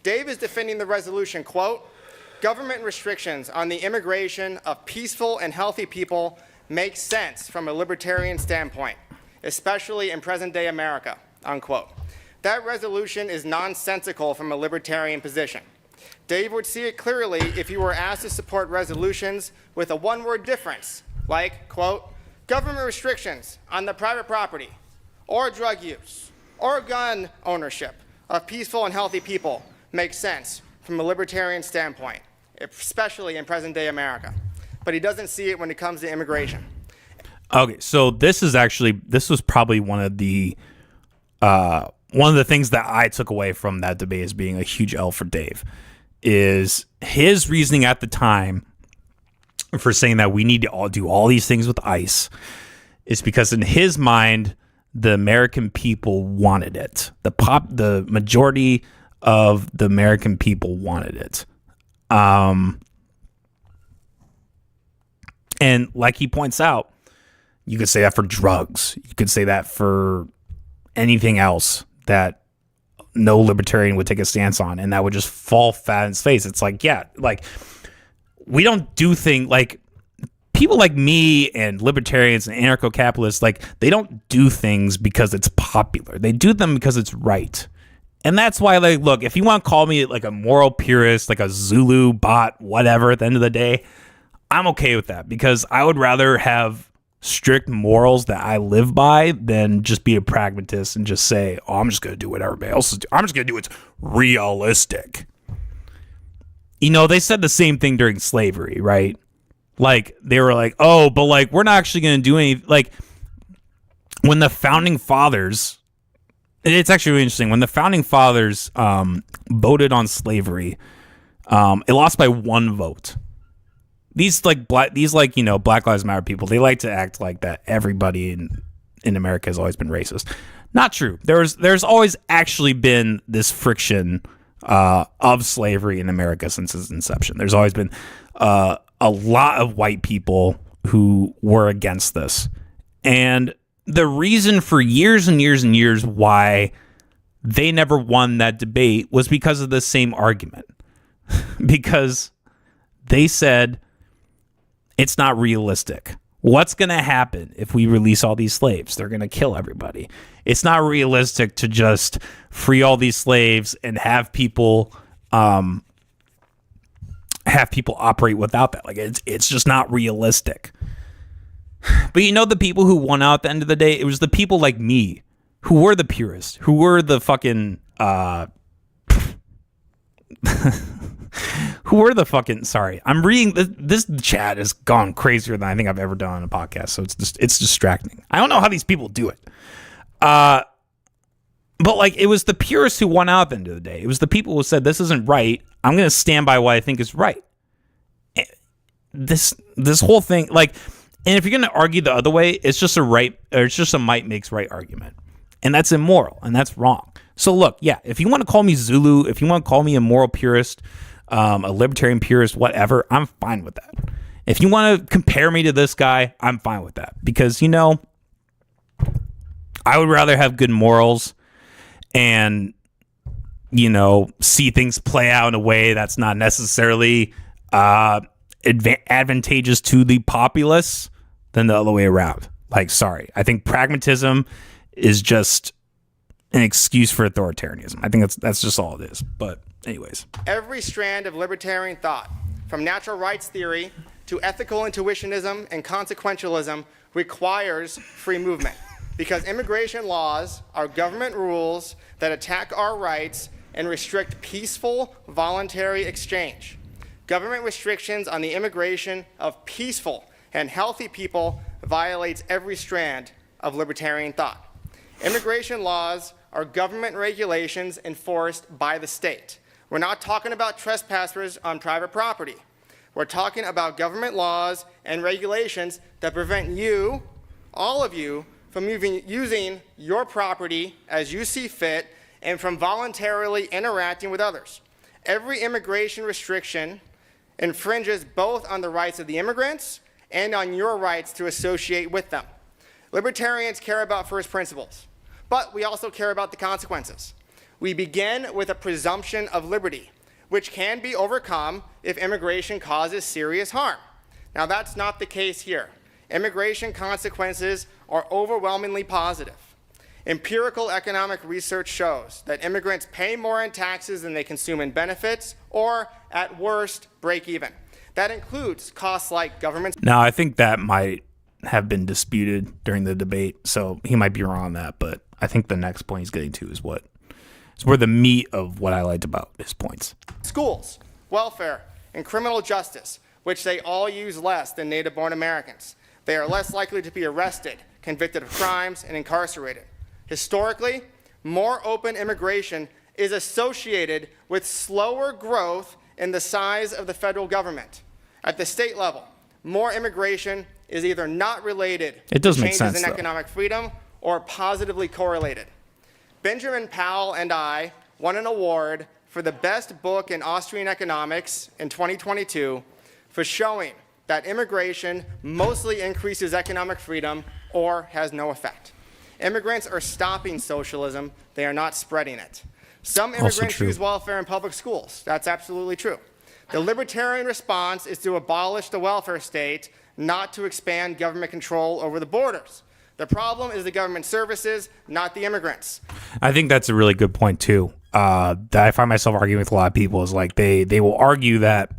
Dave is defending the resolution, quote, government restrictions on the immigration of peaceful and healthy people make sense from a libertarian standpoint, especially in present-day America, unquote. That resolution is nonsensical from a libertarian position. Dave would see it clearly if he were asked to support resolutions with a one-word difference, like, quote, government restrictions on the private property or drug use or gun ownership of peaceful and healthy people makes sense from a libertarian standpoint, especially in present-day America. But he doesn't see it when it comes to immigration. Okay, so this was probably one of the things that I took away from that debate as being a huge L for Dave, is his reasoning at the time for saying that we need to all do all these things with ICE is because in his mind, the American people wanted it. The majority of the American people wanted it. And like he points out, You could say that for drugs. You could say that for anything else that no libertarian would take a stance on, and that would just fall flat in its face. It's like, yeah, like we don't do things like people like me and libertarians and anarcho-capitalists, like they don't do things because it's popular. They do them because it's right. And that's why, like, look, if you want to call me like a moral purist, like a Zulu bot, whatever, at the end of the day, I'm okay with that, because I would rather have strict morals that I live by than just be a pragmatist and just say, oh, I'm just going to do what everybody else is doing. I'm just going to do what's realistic. You know, they said the same thing during slavery, right? Like, they were like, oh, but like, we're not actually going to do anything. Like, when the founding fathers, it's actually really interesting. When the founding fathers voted on slavery, it lost by 1 vote. These Black Lives Matter people, they like to act like that everybody in America has always been racist. Not true. There's always actually been this friction of slavery in America since its inception. There's always been a lot of white people who were against this. And the reason for years and years and years why they never won that debate was because of the same argument. Because they said, it's not realistic. What's going to happen if we release all these slaves? They're going to kill everybody. It's not realistic to just free all these slaves and have people operate without that. Like, it's just not realistic. But you know, the people who won out at the end of the day, it was the people like me who were the purists, who were the fucking sorry, I'm reading this chat has gone crazier than I think I've ever done on a podcast, so it's distracting. I don't know how these people do it. But like, it was the purists who won out at the end of the day. It was the people who said, this isn't right. I'm going to stand by what I think is right. This whole thing, like, and if you're going to argue the other way, it's just a might makes right argument. And that's immoral, and that's wrong. So look, yeah, if you want to call me Zulu, if you want to call me a moral purist, a libertarian purist, whatever, I'm fine with that. If you want to compare me to this guy, I'm fine with that. Because, you know, I would rather have good morals and, you know, see things play out in a way that's not necessarily advantageous to the populace than the other way around. Like, sorry, I think pragmatism is just an excuse for authoritarianism. I think that's just all it is. But anyways, every strand of libertarian thought, from natural rights theory to ethical intuitionism and consequentialism, requires free movement, because immigration laws are government rules that attack our rights and restrict peaceful, voluntary exchange. Government restrictions on the immigration of peaceful and healthy people violates every strand of libertarian thought. Immigration laws are government regulations enforced by the state. We're not talking about trespassers on private property. We're talking about government laws and regulations that prevent you, all of you, from using your property as you see fit and from voluntarily interacting with others. Every immigration restriction infringes both on the rights of the immigrants and on your rights to associate with them. Libertarians care about first principles, but we also care about the consequences. We begin with a presumption of liberty, which can be overcome if immigration causes serious harm. Now, that's not the case here. Immigration consequences are overwhelmingly positive. Empirical economic research shows that immigrants pay more in taxes than they consume in benefits, or at worst, break even. That includes costs like government. Now, I think that might have been disputed during the debate, so he might be wrong on that, but I think the next point he's getting to is where the meat of what I liked about his points. Schools, welfare, and criminal justice, which they all use less than native-born Americans. They are less likely to be arrested, convicted of crimes, and incarcerated. Historically, more open immigration is associated with slower growth in the size of the federal government. At the state level, more immigration is either not related to changes in economic freedom or positively correlated. Benjamin Powell and I won an award for the best book in Austrian economics in 2022 for showing that immigration mostly increases economic freedom or has no effect. Immigrants are stopping socialism. They are not spreading it. Some immigrants use welfare in public schools. That's absolutely true. The libertarian response is to abolish the welfare state, not to expand government control over the borders. The problem is the government services, not the immigrants. I think that's a really good point too. That I find myself arguing with a lot of people is like they will argue that,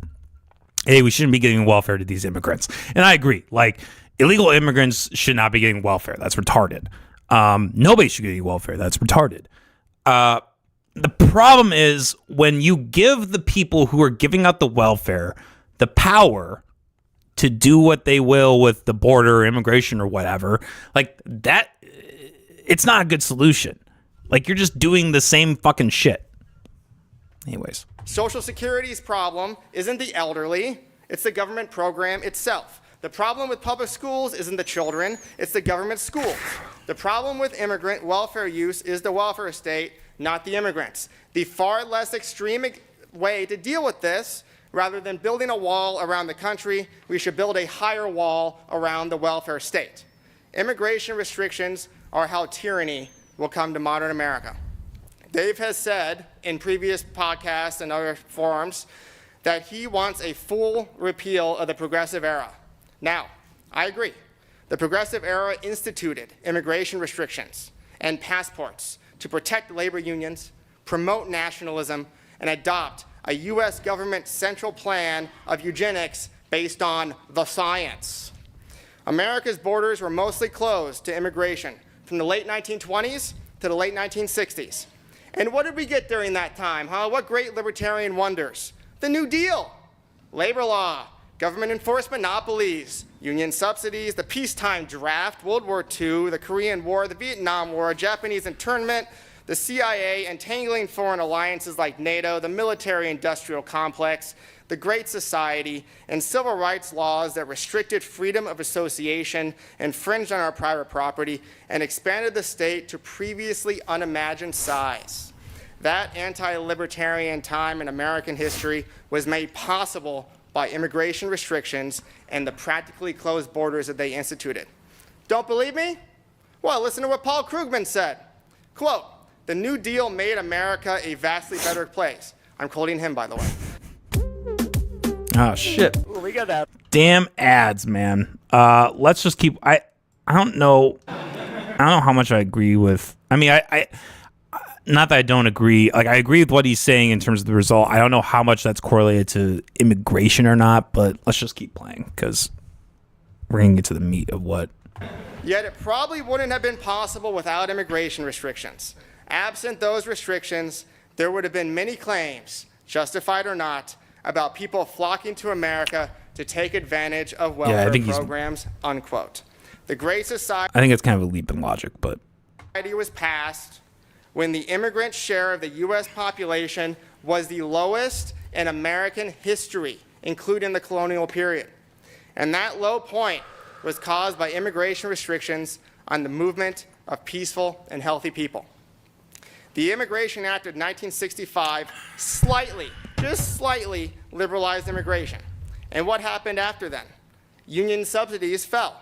hey, we shouldn't be giving welfare to these immigrants, and I agree. Like illegal immigrants should not be getting welfare. That's retarded. Nobody should get any welfare. That's retarded. The problem is when you give the people who are giving out the welfare the power to do what they will with the border or immigration or whatever, like that, it's not a good solution. Like you're just doing the same fucking shit. Anyways. Social Security's problem isn't the elderly, it's the government program itself. The problem with public schools isn't the children, it's the government schools. The problem with immigrant welfare use is the welfare state, not the immigrants. The far less extreme way to deal with this, rather than building a wall around the country, we should build a higher wall around the welfare state. Immigration restrictions are how tyranny will come to modern America. Dave has said in previous podcasts and other forums that he wants a full repeal of the progressive era. Now, I agree. The progressive era instituted immigration restrictions and passports to protect labor unions, promote nationalism, and adopt a U.S. government central plan of eugenics based on the science. America's borders were mostly closed to immigration from the late 1920s to the late 1960s. And what did we get during that time, huh? What great libertarian wonders? The New Deal, labor law, government enforced monopolies, union subsidies, the peacetime draft, World War II, the Korean War, the Vietnam War, Japanese internment, the CIA entangling foreign alliances like NATO, the military-industrial complex, the Great Society, and civil rights laws that restricted freedom of association, infringed on our private property, and expanded the state to previously unimagined size. That anti-libertarian time in American history was made possible by immigration restrictions and the practically closed borders that they instituted. Don't believe me? Well, listen to what Paul Krugman said. Quote, "The New Deal made America a vastly better place." I'm quoting him, by the way. Oh, shit. Ooh, we got that. Damn ads, man. Let's just keep... I don't know how much I agree with... I mean, I not that I don't agree. Like, I agree with what he's saying in terms of the result. I don't know how much that's correlated to immigration or not, but let's just keep playing because we're going to get to the meat of what... Yet it probably wouldn't have been possible without immigration restrictions. Absent those restrictions, there would have been many claims, justified or not, about people flocking to America to take advantage of welfare programs, unquote. The Great Society I think it's kind of a leap in logic, but... was passed when the immigrant share of the U.S. population was the lowest in American history, including the colonial period. And that low point was caused by immigration restrictions on the movement of peaceful and healthy people. The Immigration Act of 1965 just slightly liberalized immigration. And what happened after then? Union subsidies fell.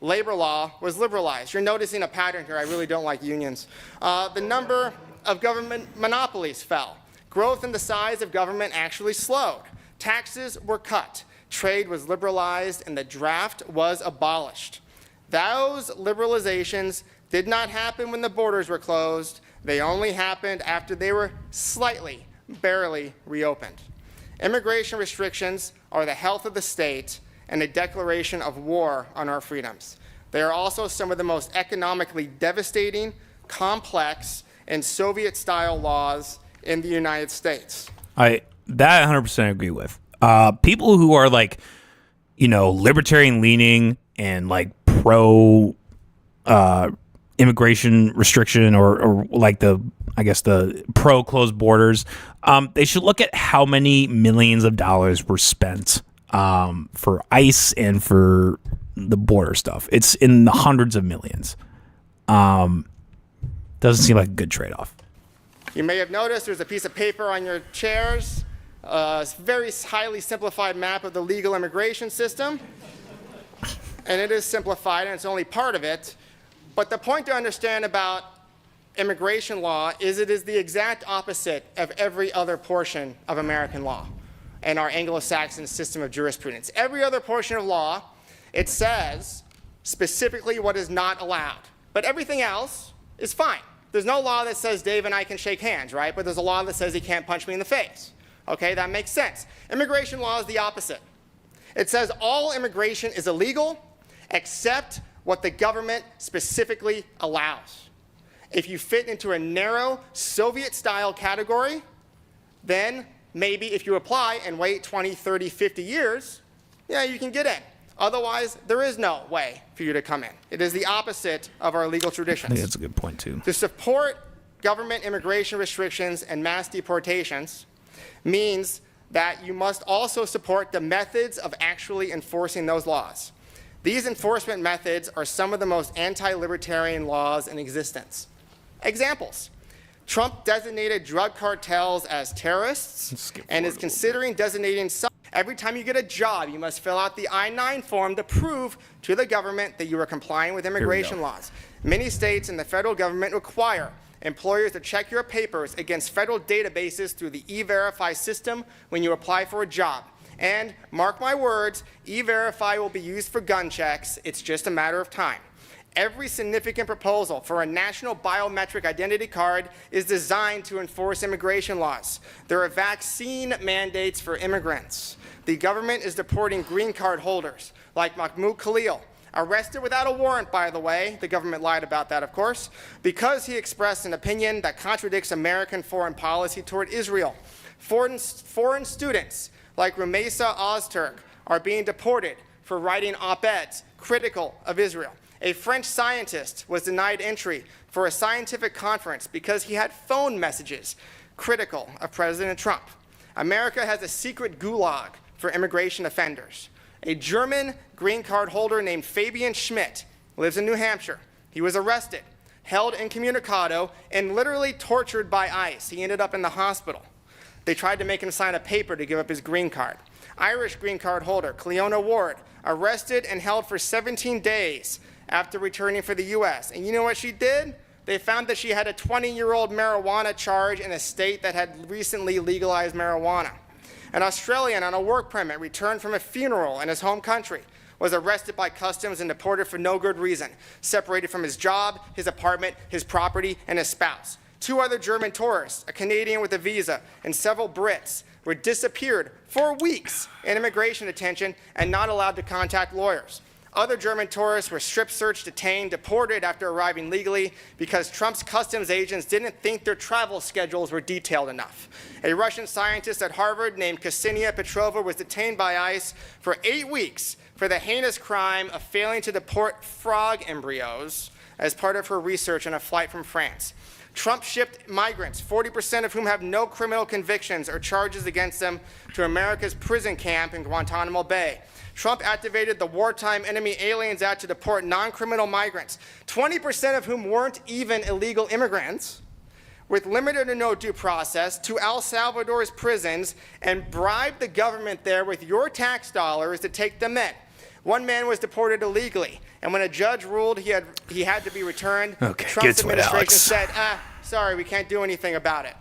Labor law was liberalized. You're noticing a pattern here. I really don't like unions. The number of government monopolies fell. Growth in the size of government actually slowed. Taxes were cut. Trade was liberalized, and the draft was abolished. Those liberalizations did not happen when the borders were closed. They only happened after they were slightly, barely reopened. Immigration restrictions are the health of the state and a declaration of war on our freedoms. They are also some of the most economically devastating, complex, and Soviet-style laws in the United States. That 100% agree with. People who are like, libertarian leaning and like pro immigration restriction or like the pro closed borders, they should look at how many millions of dollars were spent for ICE and for the border stuff. It's in the hundreds of millions. Doesn't seem like a good trade-off. You may have noticed there's a piece of paper on your chairs, a very highly simplified map of the legal immigration system. and it is simplified, and it's only part of it. But the point to understand about immigration law is it is the exact opposite of every other portion of American law and our Anglo-Saxon system of jurisprudence. Every other portion of law, it says specifically what is not allowed. But everything else is fine. There's no law that says Dave and I can shake hands, right? But there's a law that says he can't punch me in the face. Okay, that makes sense. Immigration law is the opposite. It says all immigration is illegal except what the government specifically allows. If you fit into a narrow Soviet-style category, then maybe if you apply and wait 20, 30, 50 years, yeah, you can get in. Otherwise, there is no way for you to come in. It is the opposite of our legal traditions. I think that's a good point, too. To support government immigration restrictions and mass deportations means that you must also support the methods of actually enforcing those laws. These enforcement methods are some of the most anti-libertarian laws in existence. Examples. Trump designated drug cartels as terrorists and is considering designating some. Every time you get a job, you must fill out the I-9 form to prove to the government that you are complying with immigration laws. Many states and the federal government require employers to check your papers against federal databases through the E-Verify system when you apply for a job. And mark my words, E-Verify will be used for gun checks. It's just a matter of time. Every significant proposal for a national biometric identity card is designed to enforce immigration laws. There are vaccine mandates for immigrants. The government is deporting green card holders, like Mahmoud Khalil, arrested without a warrant, by the way. The government lied about that, of course, because he expressed an opinion that contradicts American foreign policy toward Israel. Foreign students, like Rumeysa Ozturk, are being deported for writing op-eds critical of Israel. A French scientist was denied entry for a scientific conference because he had phone messages critical of President Trump. America has a secret gulag for immigration offenders. A German green card holder named Fabian Schmidt lives in New Hampshire. He was arrested, held incommunicado, and literally tortured by ICE. He ended up in the hospital. They tried to make him sign a paper to give up his green card. Irish green card holder Cleona Ward, arrested and held for 17 days after returning for the U.S. And you know what she did? They found that she had a 20-year-old marijuana charge in a state that had recently legalized marijuana. An Australian on a work permit returned from a funeral in his home country was arrested by customs and deported for no good reason, separated from his job, his apartment, his property, and his spouse. 2 other German tourists, a Canadian with a visa, and several Brits were disappeared for weeks in immigration detention and not allowed to contact lawyers. Other German tourists were strip-searched, detained, deported after arriving legally because Trump's customs agents didn't think their travel schedules were detailed enough. A Russian scientist at Harvard named Ksenia Petrova was detained by ICE for 8 weeks for the heinous crime of failing to deport frog embryos as part of her research on a flight from France. Trump shipped migrants, 40% of whom have no criminal convictions or charges against them, to America's prison camp in Guantanamo Bay. Trump activated the Wartime Enemy Aliens Act to deport non-criminal migrants, 20% of whom weren't even illegal immigrants, with limited or no due process, to El Salvador's prisons and bribed the government there with your tax dollars to take them in. One man was deported illegally, and when a judge ruled he had to be returned, Trump's administration said, sorry, we can't do anything about it.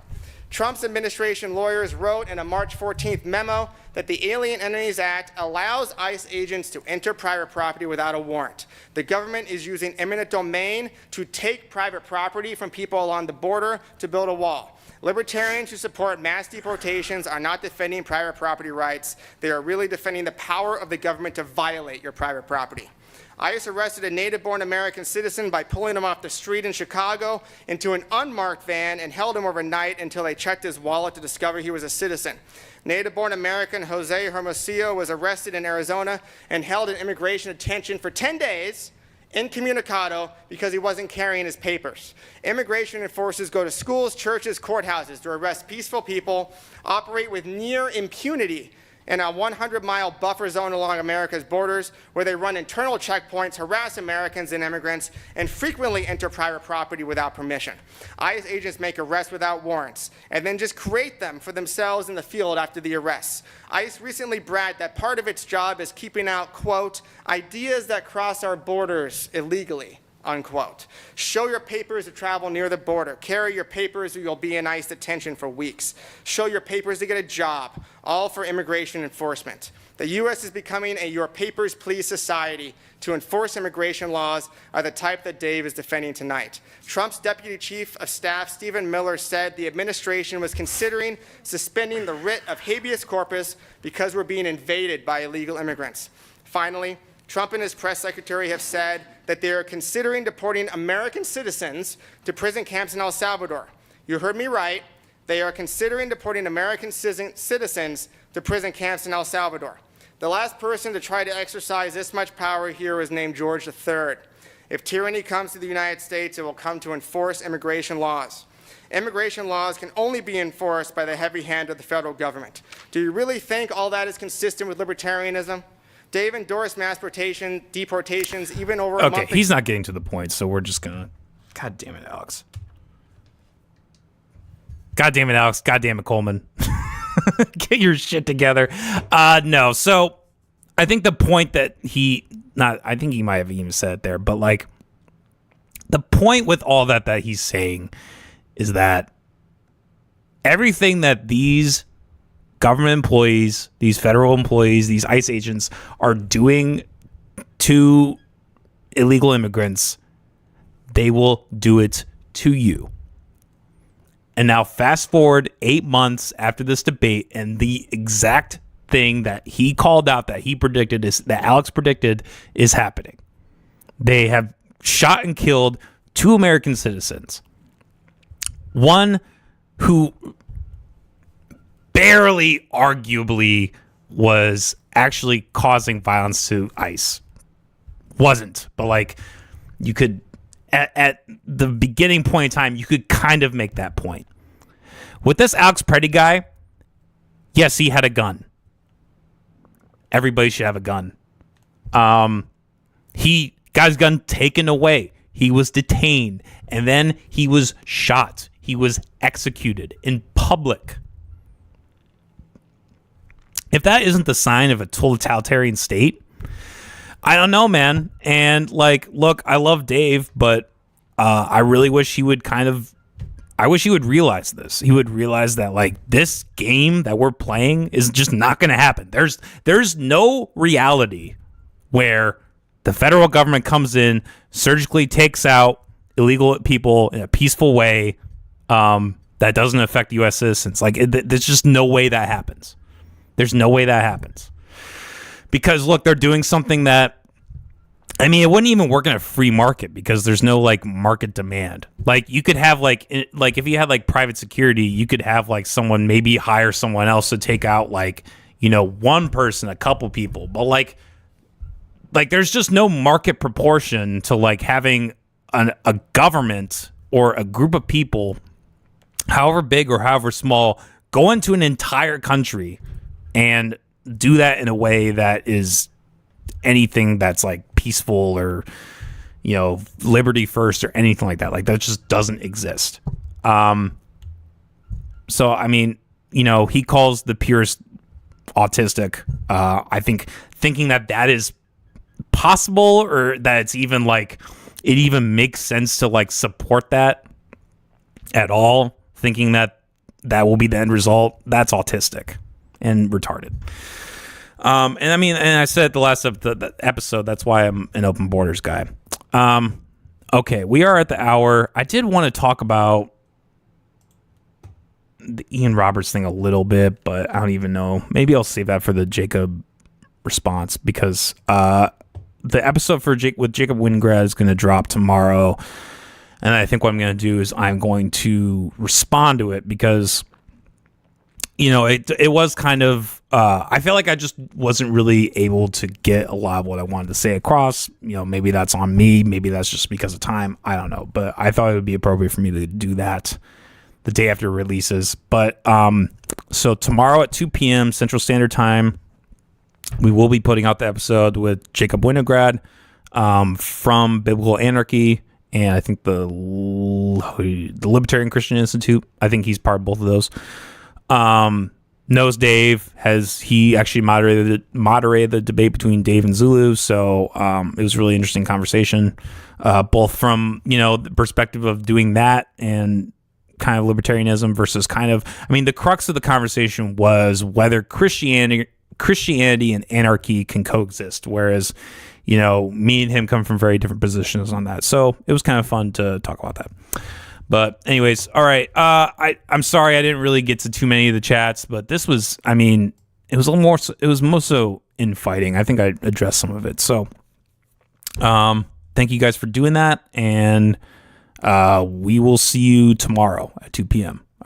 Trump's administration lawyers wrote in a March 14th memo that the Alien Entities Act allows ICE agents to enter private property without a warrant. The government is using eminent domain to take private property from people along the border to build a wall. Libertarians who support mass deportations are not defending private property rights. They are really defending the power of the government to violate your private property. ICE arrested a native-born American citizen by pulling him off the street in Chicago into an unmarked van and held him overnight until they checked his wallet to discover he was a citizen. Native-born American Jose Hermosillo was arrested in Arizona and held in immigration detention for 10 days incommunicado because he wasn't carrying his papers. Immigration enforcers go to schools, churches, courthouses to arrest peaceful people, operate with near impunity in a 100-mile buffer zone along America's borders where they run internal checkpoints, harass Americans and immigrants, and frequently enter private property without permission. ICE agents make arrests without warrants and then just create them for themselves in the field after the arrests. ICE recently bragged that part of its job is keeping out, quote, ideas that cross our borders illegally, unquote. Show your papers to travel near the border. Carry your papers or you'll be in ICE detention for weeks. Show your papers to get a job, all for immigration enforcement. The U.S. is becoming a your papers please society to enforce immigration laws of the type that Dave is defending tonight. Trump's Deputy Chief of Staff, Stephen Miller, said the administration was considering suspending the writ of habeas corpus because we're being invaded by illegal immigrants. Finally, Trump and his press secretary have said that they are considering deporting American citizens to prison camps in El Salvador. You heard me right. They are considering deporting American citizens to prison camps in El Salvador. The last person to try to exercise this much power here was named George III. If tyranny comes to the United States, it will come to enforce immigration laws. Immigration laws can only be enforced by the heavy hand of the federal government. Do you really think all that is consistent with libertarianism? Dave endorsed mass deportations even over a month ago. Okay, he's not getting to the point, so we're just gonna... God damn it, Alex. God damn it, Alex. God damn it, Coleman. Get your shit together. No, so I think the point that I think he might have even said it there, but like the point with all that he's saying is that everything that these government employees, these federal employees, these ICE agents are doing to illegal immigrants, they will do it to you. And now fast forward 8 months after this debate, and the exact thing that he called out, that he predicted, that Alex predicted, is happening. They have shot and killed 2 American citizens. One who barely, arguably, was actually causing violence to ICE. Wasn't, but like you could... At the beginning point in time, you could kind of make that point. With this Alex Preddy guy, yes, he had a gun. Everybody should have a gun. He got his gun taken away. He was detained. And then he was shot. He was executed in public. If that isn't the sign of a totalitarian state, I don't know, man. And like, look, I love Dave, but I really wish he would I wish he would realize this. He would realize that like this game that we're playing is just not going to happen. There's no reality where the federal government comes in, surgically takes out illegal people in a peaceful way that doesn't affect U.S. citizens. Like, there's just no way that happens. There's no way that happens. Because, look, they're doing something that, I mean, it wouldn't even work in a free market because there's no, like, market demand. Like, you could have, like, if you had, like, private security, you could have, like, someone maybe hire someone else to take out, like, you know, one person, a couple people. But, like there's just no market proportion to, like, having a government or a group of people, however big or however small, go into an entire country and do that in a way that is anything that's like peaceful or, you know, liberty first or anything like that. Like that just doesn't exist. So, I mean, you know, he calls the purist autistic. I think thinking that is possible or that it's even like, it even makes sense to like support that at all. Thinking that will be the end result. That's autistic and retarded. And I mean, and I said at the last of the episode, that's why I'm an open borders guy. Okay, we are at the hour. I did want to talk about the Ian Roberts thing a little bit, but I don't even know. Maybe I'll save that for the Jacob response because the episode with Jacob Winograd is going to drop tomorrow. And I think what I'm going to do is I'm going to respond to it because, you know, it was kind of, I feel like I just wasn't really able to get a lot of what I wanted to say across. You know, maybe that's on me. Maybe that's just because of time. I don't know. But I thought it would be appropriate for me to do that the day after it releases. But So tomorrow at 2 p.m. Central Standard Time, we will be putting out the episode with Jacob Winograd from Biblical Anarchy, and I think the Libertarian Christian Institute. I think he's part of both of those. Knows Dave. He actually moderated the debate between Dave and Zulu, so it was a really interesting conversation, both from the perspective of doing that and kind of libertarianism versus the crux of the conversation was whether Christianity and anarchy can coexist, whereas me and him come from very different positions on that. So it was kind of fun to talk about that. But anyways, all right. I'm sorry I didn't really get to too many of the chats, but this was, it was a little more, it was more so infighting. I think I addressed some of it. So thank you guys for doing that. And we will see you tomorrow at 2 p.m.